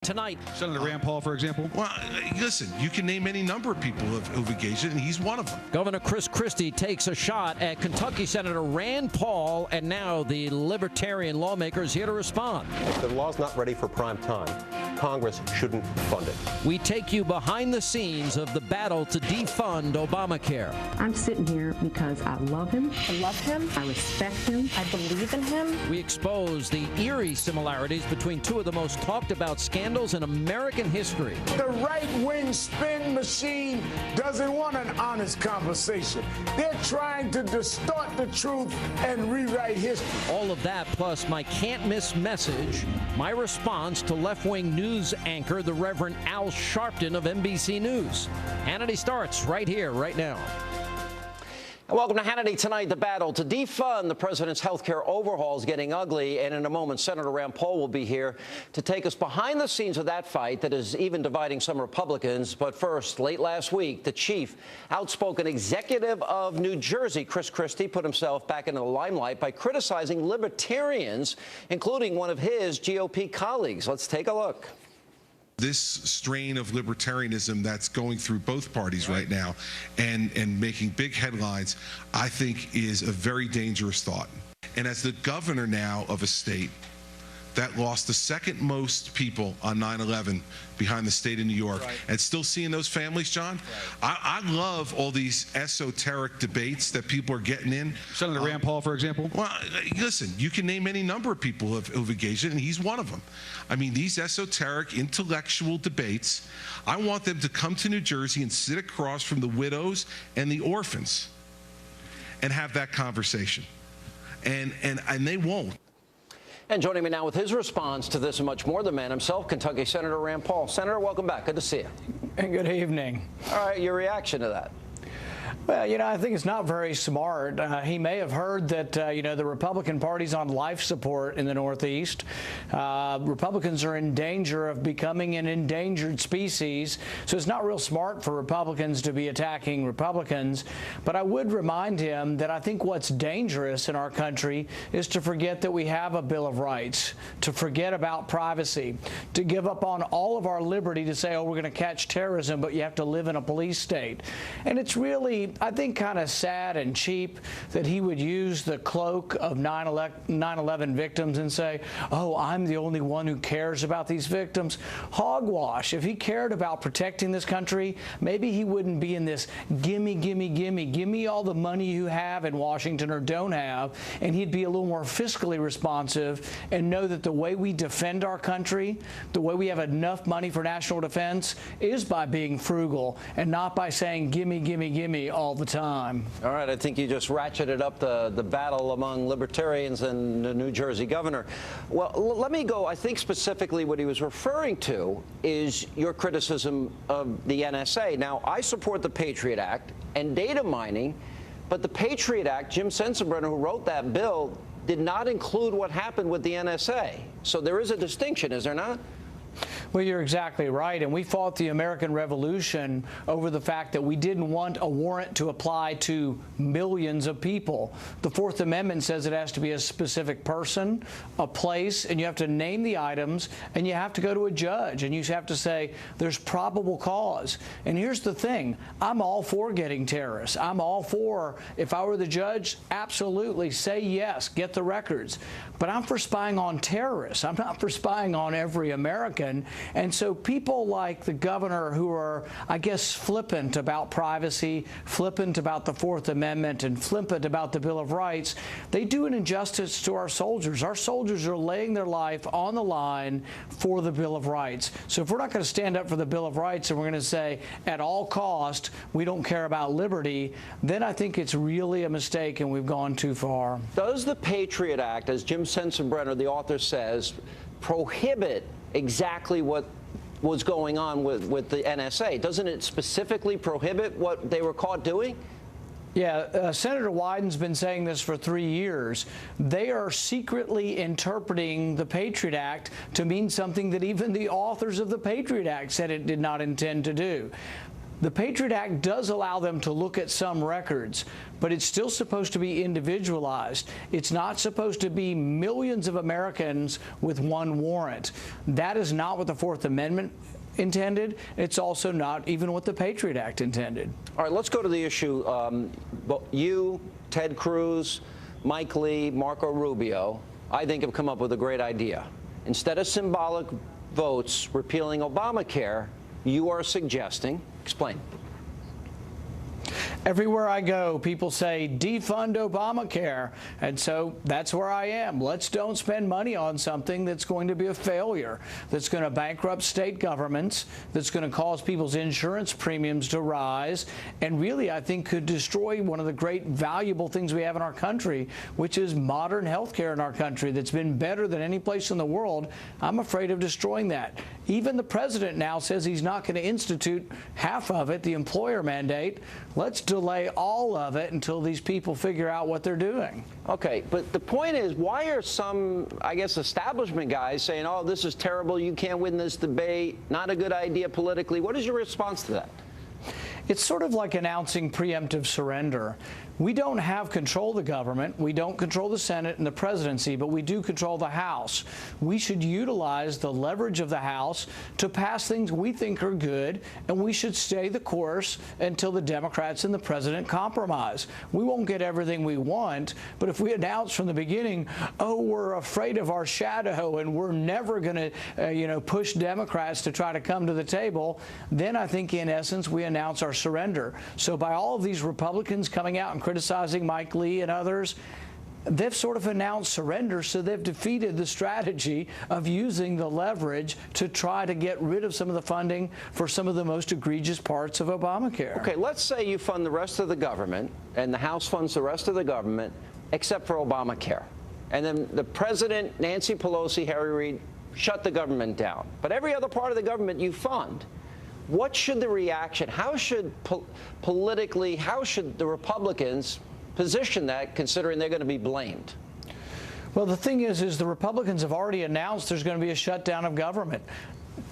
Tonight, Senator Rand Paul, for example. Well, listen, you can name any number of people who've engaged in it, and he's one of them. Governor Christie takes a shot at Kentucky Senator Rand Paul, and now the Libertarian lawmaker is here to respond. If the law's not ready for prime time, Congress shouldn't fund it. We take you behind the scenes of the battle to defund Obamacare. I'm sitting here because I love him. I love him. I respect him. I believe in him. We expose the eerie similarities between two of the most talked about scandals in American history. The right-wing spin machine doesn't want an honest conversation. They're trying to distort the truth and rewrite history. All of that, plus my can't-miss message, my response to left-wing news anchor, the Reverend Al Sharpton of NBC News. Hannity starts right here, right now. And welcome to Hannity Tonight. The battle to defund the president's health care overhaul is getting ugly, and in a moment, Senator Rand Paul will be here to take us behind the scenes of that fight that is even dividing some Republicans. But first, late last week, the chief outspoken executive of New Jersey, Christie, put himself back into the limelight by criticizing Libertarians, including one of his GOP colleagues. Let's take a look. This strain of libertarianism that's going through both parties right now and making big headlines, I think is a very dangerous thought. And as the governor now of a state that lost the second most people on 9/11 behind the state of New York, and still seeing those families, John, I love all these esoteric debates that people are getting in. Senator Rand Paul, for example. Well, listen, you can name any number of people who've engaged in it, and he's one of them. I mean, these esoteric intellectual debates, I want them to come to New Jersey and sit across from the widows and the orphans and have that conversation. And they won't. And joining me now with his response to this and much more, the man himself, Kentucky Senator Rand Paul. Senator, welcome back. Good to see you. Good evening. All right, your reaction to that? Well, I think it's not very smart. He may have heard that, the Republican Party's on life support in the Northeast. Republicans are in danger of becoming an endangered species, so it's not real smart for Republicans to be attacking Republicans. But I would remind him that I think what's dangerous in our country is to forget that we have a Bill of Rights, to forget about privacy, to give up on all of our liberty to say, oh, we're going to catch terrorism, but you have to live in a police state. And it's really, I think, kind of sad and cheap that he would use the cloak of 9/11 victims and say, oh, I'm the only one who cares about these victims. Hogwash. If he cared about protecting this country, maybe he wouldn't be in this gimme, gimme, gimme, gimme all the money you have in Washington or don't have, and he'd be a little more fiscally responsive and know that the way we defend our country, the way we have enough money for national defense, is by being frugal and not by saying gimme, gimme, gimme all the time. All right, I think you just ratcheted up the battle among Libertarians and the New Jersey governor. Well, let me go. I think specifically what he was referring to is your criticism of the NSA. Now, I support the Patriot Act and data mining, but the Patriot Act, Jim Sensenbrenner, who wrote that bill, did not include what happened with the NSA. So there is a distinction, is there not? Well, you're exactly right, and we fought the American Revolution over the fact that we didn't want a warrant to apply to millions of people. The Fourth Amendment says it has to be a specific person, a place, and you have to name the items, and you have to go to a judge, and you have to say there's probable cause. And here's the thing, I'm all for getting terrorists. I'm all for, if I were the judge, absolutely say yes, get the records. But I'm for spying on terrorists. I'm not for spying on every American. And so people like the governor who are, I guess, flippant about privacy, flippant about the Fourth Amendment, and flippant about the Bill of Rights, they do an injustice to our soldiers. Our soldiers are laying their life on the line for the Bill of Rights. So if we're not going to stand up for the Bill of Rights and we're going to say, at all cost, we don't care about liberty, then I think it's really a mistake and we've gone too far. Does the Patriot Act, as Jim Sensenbrenner, the author, says, prohibit exactly what was going on with the NSA? Doesn't it specifically prohibit what they were caught doing? Yeah, Senator Wyden's been saying this for 3 years. They are secretly interpreting the Patriot Act to mean something that even the authors of the Patriot Act said it did not intend to do. The Patriot Act does allow them to look at some records, but it's still supposed to be individualized. It's not supposed to be millions of Americans with one warrant. That is not what the Fourth Amendment intended. It's also not even what the Patriot Act intended. All right, let's go to the issue. You, Ted Cruz, Mike Lee, Marco Rubio, I think have come up with a great idea. Instead of symbolic votes repealing Obamacare, you are suggesting, explain. Everywhere I go, people say, defund Obamacare. And so that's where I am. Let's don't spend money on something that's going to be a failure, that's going to bankrupt state governments, that's going to cause people's insurance premiums to rise, and really, I think, could destroy one of the great valuable things we have in our country, which is modern health care in our country that's been better than any place in the world. I'm afraid of destroying that. Even the president now says he's not going to institute half of it, the employer mandate. Let's delay all of it until these people figure out what they're doing. Okay, but the point is, why are some, I guess, establishment guys saying, oh, this is terrible, you can't win this debate, not a good idea politically? What is your response to that? It's sort of like announcing preemptive surrender. We don't have control of the government. We don't control the Senate and the presidency, but we do control the House. We should utilize the leverage of the House to pass things we think are good, and we should stay the course until the Democrats and the president compromise. We won't get everything we want, but if we announce from the beginning, oh, we're afraid of our shadow and we're never going to, push Democrats to try to come to the table, then I think in essence we announce our surrender. So by all of these Republicans coming out and criticizing Mike Lee and others, they've sort of announced surrender, so they've defeated the strategy of using the leverage to try to get rid of some of the funding for some of the most egregious parts of Obamacare. Okay, let's say you fund the rest of the government and the House funds the rest of the government except for Obamacare. And then the president, Nancy Pelosi, Harry Reid, shut the government down. But every other part of the government you fund. What should the reaction, how should politically, how should the Republicans position that, considering they're going to be blamed? Well, the thing is the Republicans have already announced there's going to be a shutdown of government.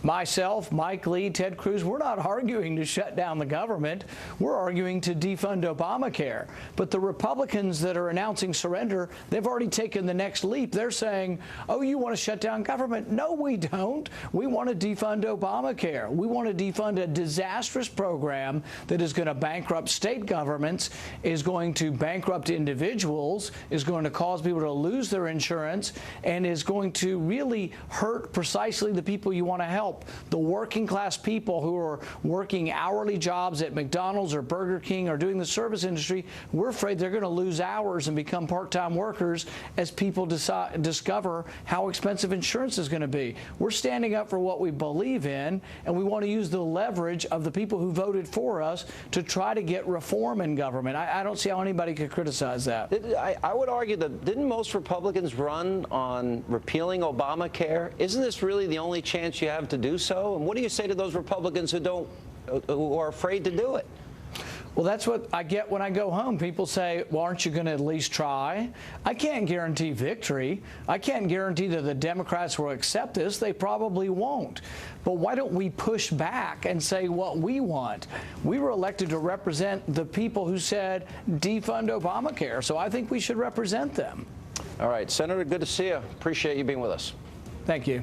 Myself, Mike Lee, Ted Cruz, we're not arguing to shut down the government. We're arguing to defund Obamacare. But the Republicans that are announcing surrender, they've already taken the next leap. They're saying, oh, you want to shut down government? No, we don't. We want to defund Obamacare. We want to defund a disastrous program that is going to bankrupt state governments, is going to bankrupt individuals, is going to cause people to lose their insurance, and is going to really hurt precisely the people you want to help, the working class people who are working hourly jobs at McDonald's or Burger King or doing the service industry. We're afraid they're going to lose hours and become part-time workers as people discover how expensive insurance is going to be. We're standing up for what we believe in, and we want to use the leverage of the people who voted for us to try to get reform in government. I don't see how anybody could criticize that. I would argue that didn't most Republicans run on repealing Obamacare? Isn't this really the only chance you have to do so? And what do you say to those Republicans who are afraid to do it? Well, that's what I get when I go home. People say, well, aren't you going to at least try? I can't guarantee victory. I can't guarantee that the Democrats will accept this. They probably won't. But why don't we push back and say what we want? We were elected to represent the people who said defund Obamacare, so I think we should represent them. All right, Senator, good to see you. Appreciate you being with us. Thank you.